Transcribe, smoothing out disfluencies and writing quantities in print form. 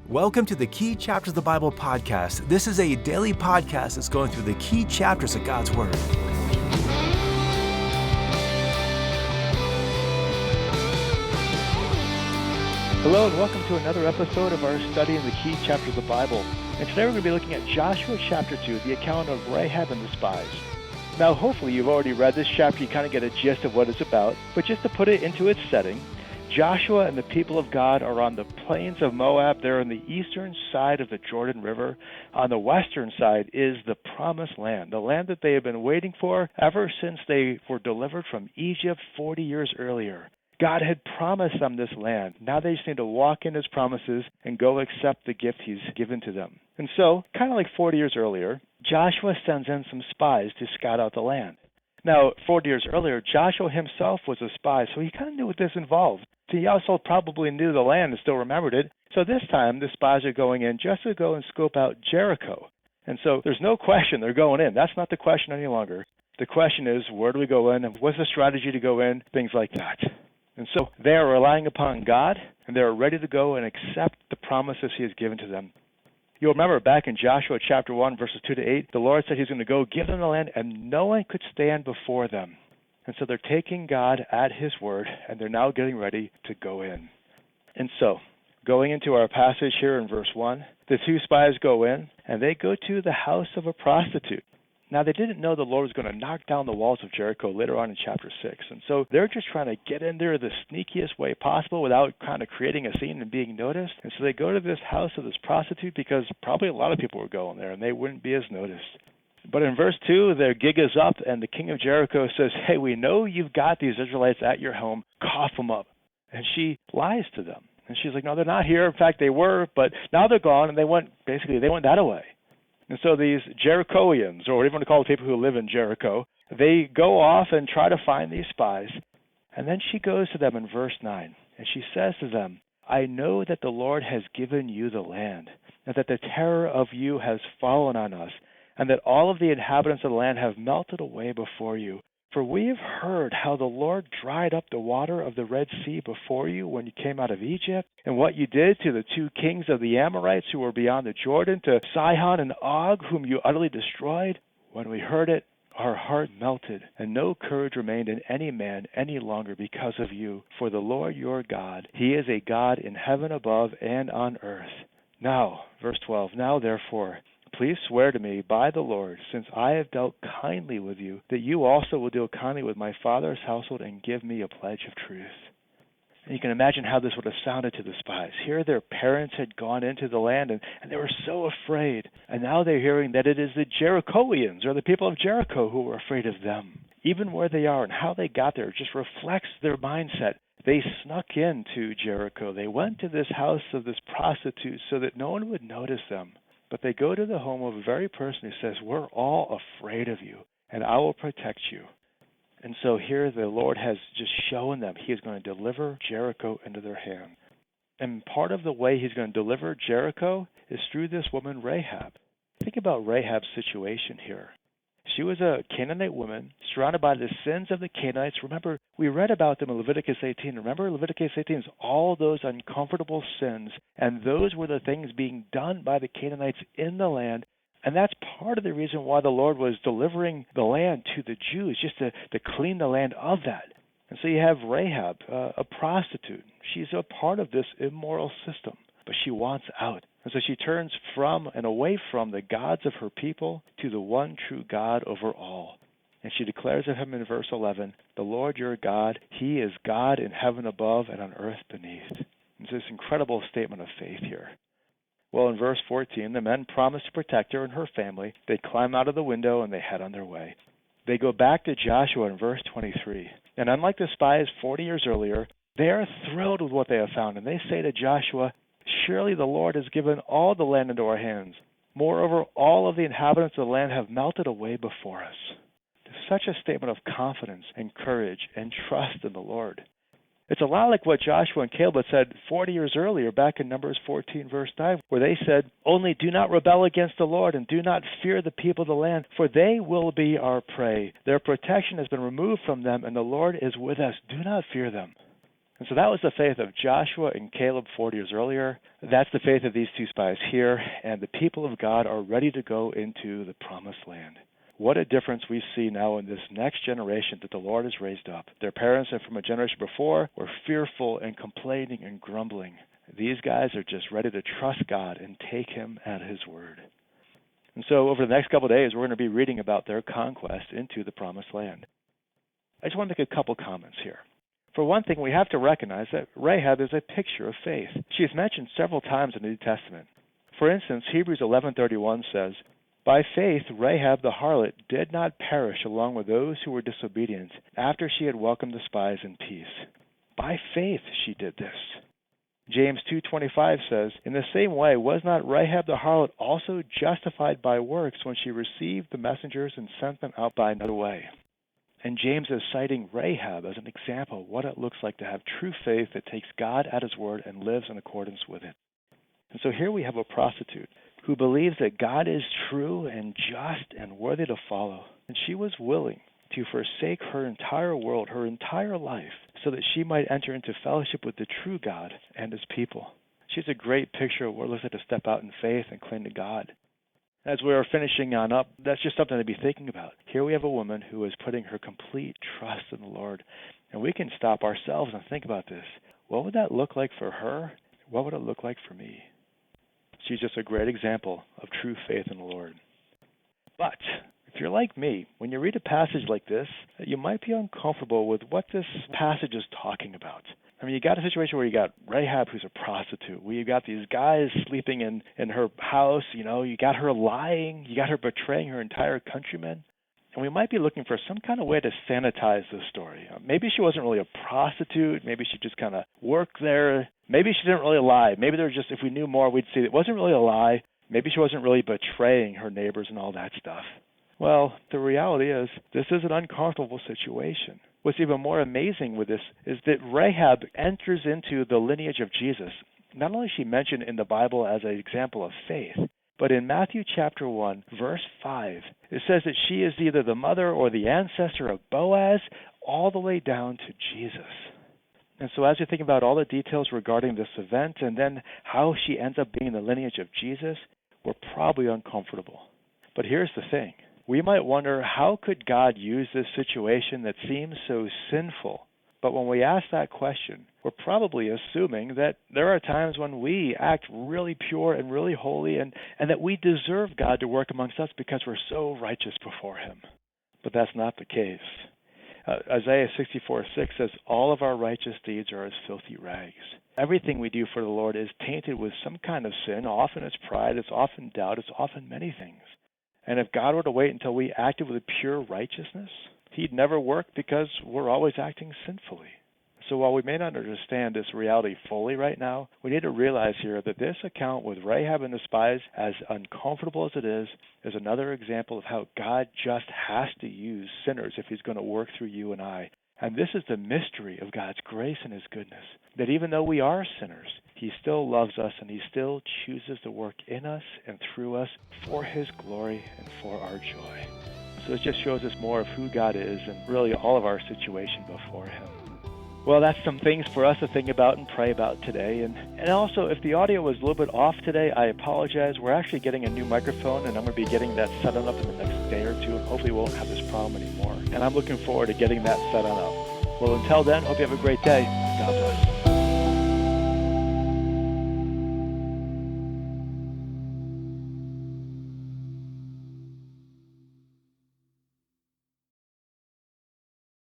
Welcome to the Key Chapters of the Bible podcast. This is a daily podcast that's going through the key chapters of God's Word. Hello and welcome to another episode of our study in the key chapters of the Bible. And today we're going to be looking at Joshua chapter 2, the account of Rahab and the Spies. Now hopefully you've already read this chapter, you kind of get a gist of what it's about, but just to put it into its setting, Joshua and the people of God are on the Plains of Moab. They're on the eastern side of the Jordan River. On the western side is the Promised Land, the land that they have been waiting for ever since they were delivered from Egypt 40 years earlier. God had promised them this land. Now they just need to walk in His promises and go accept the gift He's given to them. And so, kind of like 40 years earlier, Joshua sends in some spies to scout out the land. Now, 40 years earlier, Joshua himself was a spy, so he kind of knew what this involved. So he also probably knew the land and still remembered it. So this time, the spies are going in just to go and scope out Jericho. And so there's no question they're going in. That's not the question any longer. The question is, where do we go in? And what's the strategy to go in? Things like that. And so they are relying upon God, and they're ready to go and accept the promises He has given to them. You'll remember back in Joshua chapter 1, verses 2 to 8, the Lord said He's going to go give them the land, and no one could stand before them. And so they're taking God at His word, and they're now getting ready to go in. And so, going into our passage here in verse 1, the two spies go in, and they go to the house of a prostitute. Now, they didn't know the Lord was going to knock down the walls of Jericho later on in chapter 6. And so they're just trying to get in there the sneakiest way possible without kind of creating a scene and being noticed. And so they go to this house of this prostitute because probably a lot of people were going there, and they wouldn't be as noticed. But in verse 2, their gig is up, and the king of Jericho says, "Hey, we know you've got these Israelites at your home. Cough them up." And she lies to them. And she's like, "No, they're not here. In fact, they were, but now they're gone," and they went that away. And so these Jerichoians, or whatever you want to call the people who live in Jericho, they go off and try to find these spies. And then she goes to them in verse 9, and she says to them, "I know that the Lord has given you the land, and that the terror of you has fallen on us, and that all of the inhabitants of the land have melted away before you. For we have heard how the Lord dried up the water of the Red Sea before you when you came out of Egypt, and what you did to the two kings of the Amorites who were beyond the Jordan, to Sihon and Og, whom you utterly destroyed. When we heard it, our heart melted, and no courage remained in any man any longer because of you. For the Lord your God, He is a God in heaven above and on earth. Now," verse 12, "now therefore, please swear to me by the Lord, since I have dealt kindly with you, that you also will deal kindly with my father's household and give me a pledge of truth." And you can imagine how this would have sounded to the spies. Here their parents had gone into the land, and they were so afraid. And now they're hearing that it is the Jerichoians, or the people of Jericho, who were afraid of them. Even where they are and how they got there just reflects their mindset. They snuck into Jericho. They went to this house of this prostitute so that no one would notice them. But they go to the home of a very person who says, "We're all afraid of you, and I will protect you." And so here the Lord has just shown them He is going to deliver Jericho into their hand. And part of the way He's going to deliver Jericho is through this woman Rahab. Think about Rahab's situation here. She was a Canaanite woman surrounded by the sins of the Canaanites. Remember, we read about them in Leviticus 18. Remember, Leviticus 18 is all those uncomfortable sins, and those were the things being done by the Canaanites in the land. And that's part of the reason why the Lord was delivering the land to the Jews, just to clean the land of that. And so you have Rahab, a prostitute. She's a part of this immoral system, but she wants out. And so she turns from and away from the gods of her people to the one true God over all. And she declares of Him in verse 11, "The Lord your God, He is God in heaven above and on earth beneath." It's this incredible statement of faith here. Well, in verse 14, the men promise to protect her and her family. They climb out of the window and they head on their way. They go back to Joshua in verse 23. And unlike the spies 40 years earlier, they are thrilled with what they have found. And they say to Joshua, "Surely the Lord has given all the land into our hands. Moreover, all of the inhabitants of the land have melted away before us." It's such a statement of confidence and courage and trust in the Lord. It's a lot like what Joshua and Caleb had said 40 years earlier back in Numbers 14, verse 9, where they said, "Only do not rebel against the Lord, and do not fear the people of the land, for they will be our prey. Their protection has been removed from them, and the Lord is with us. Do not fear them." And so that was the faith of Joshua and Caleb 40 years earlier. That's the faith of these two spies here, and the people of God are ready to go into the promised land. What a difference we see now in this next generation that the Lord has raised up. Their parents and from a generation before were fearful and complaining and grumbling. These guys are just ready to trust God and take him at his word. And so over the next couple of days, we're going to be reading about their conquest into the promised land. I just want to make a couple comments here. For one thing, we have to recognize that Rahab is a picture of faith. She is mentioned several times in the New Testament. For instance, Hebrews 11:31 says, "By faith Rahab the harlot did not perish along with those who were disobedient after she had welcomed the spies in peace." By faith she did this. James 2:25 says, "In the same way, was not Rahab the harlot also justified by works when she received the messengers and sent them out by another way?" And James is citing Rahab as an example of what it looks like to have true faith that takes God at his word and lives in accordance with it. And so here we have a prostitute who believes that God is true and just and worthy to follow. And she was willing to forsake her entire world, her entire life, so that she might enter into fellowship with the true God and his people. She's a great picture of what it looks like to step out in faith and cling to God. As we are finishing on up, that's just something to be thinking about. Here we have a woman who is putting her complete trust in the Lord. And we can stop ourselves and think about this. What would that look like for her? What would it look like for me? She's just a great example of true faith in the Lord. But if you're like me, when you read a passage like this, you might be uncomfortable with what this passage is talking about. I mean, you got a situation where you got Rahab, who's a prostitute. You got these guys sleeping in her house. You got her lying. You got her betraying her entire countrymen. And we might be looking for some kind of way to sanitize this story. Maybe she wasn't really a prostitute. Maybe she just kind of worked there. Maybe she didn't really lie. Maybe if we knew more, we'd see it wasn't really a lie. Maybe she wasn't really betraying her neighbors and all that stuff. Well, the reality is this is an uncomfortable situation. What's even more amazing with this is that Rahab enters into the lineage of Jesus. Not only is she mentioned in the Bible as an example of faith, but in Matthew chapter 1, verse 5, it says that she is either the mother or the ancestor of Boaz, all the way down to Jesus. And so as you think about all the details regarding this event and then how she ends up being in the lineage of Jesus, we're probably uncomfortable. But here's the thing. We might wonder, how could God use this situation that seems so sinful? But when we ask that question, we're probably assuming that there are times when we act really pure and really holy and that we deserve God to work amongst us because we're so righteous before him. But that's not the case. Isaiah 64:6 says, "All of our righteous deeds are as filthy rags." Everything we do for the Lord is tainted with some kind of sin. Often it's pride, it's often doubt, it's often many things. And if God were to wait until we acted with pure righteousness, he'd never work because we're always acting sinfully. So while we may not understand this reality fully right now, we need to realize here that this account with Rahab and the spies, as uncomfortable as it is another example of how God just has to use sinners if he's going to work through you and I. And this is the mystery of God's grace and his goodness, that even though we are sinners, he still loves us and he still chooses to work in us and through us for his glory and for our joy. So it just shows us more of who God is and really all of our situation before him. Well, that's some things for us to think about and pray about today. And also, if the audio was a little bit off today, I apologize. We're actually getting a new microphone, and I'm going to be getting that set on up in the next day or two. And hopefully we won't have this problem anymore. And I'm looking forward to getting that set on up. Well, until then, hope you have a great day. God bless.